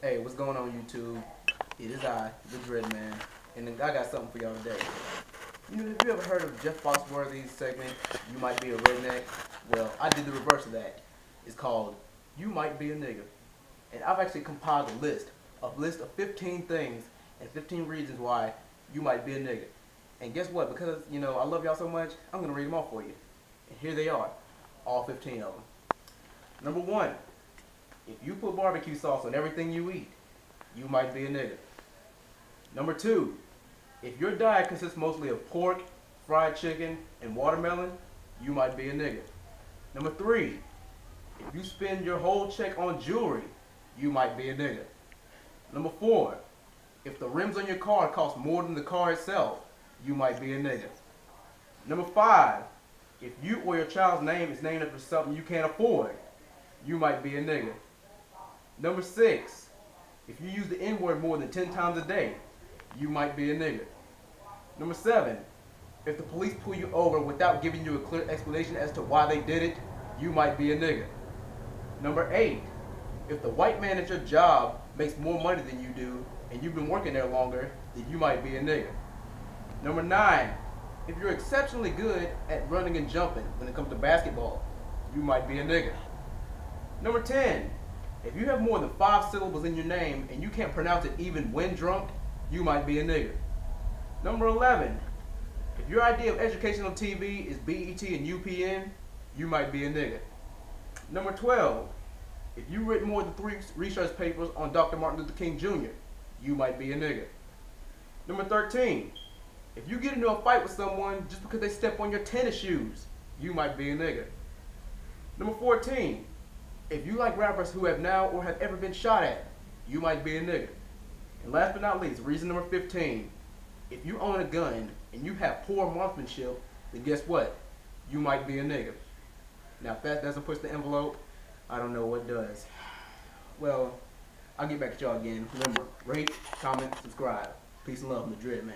Hey, what's going on YouTube? It is I, the Dread Man, and I got something for y'all today. Have you ever heard of Jeff Foxworthy's segment, You Might Be a Redneck? Well, I did the reverse of that. It's called, You Might Be a Nigga. And I've actually compiled a list of 15 things and 15 reasons why you might be a nigga. And guess what? Because, I love y'all so much, I'm going to read them all for you. And here they are, all 15 of them. Number 1. If you put barbecue sauce on everything you eat, you might be a nigga. Number 2, if your diet consists mostly of pork, fried chicken, and watermelon, you might be a nigga. Number 3, if you spend your whole check on jewelry, you might be a nigga. Number 4, if the rims on your car cost more than the car itself, you might be a nigga. Number 5, if you or your child's name is named after something you can't afford, you might be a nigga. Number 6, if you use the N-word more than 10 times a day, you might be a nigga. Number 7, if the police pull you over without giving you a clear explanation as to why they did it, you might be a nigga. Number 8, if the white man at your job makes more money than you do and you've been working there longer, then you might be a nigga. Number 9, if you're exceptionally good at running and jumping when it comes to basketball, you might be a nigga. Number 10, if you have more than 5 syllables in your name and you can't pronounce it even when drunk, you might be a nigga. Number 11, if your idea of educational TV is BET and UPN, you might be a nigga. Number 12, if you've written more than 3 research papers on Dr. Martin Luther King Jr., you might be a nigga. Number 13, if you get into a fight with someone just because they step on your tennis shoes, you might be a nigga. Number 14, if you like rappers who have now or have ever been shot at, you might be a nigga. And last but not least, reason number 15, if you own a gun and you have poor marksmanship, then guess what? You might be a nigga. Now if that doesn't push the envelope, I don't know what does. Well, I'll get back at y'all again. Remember, rate, comment, subscribe. Peace and love, I'm the Dread Man.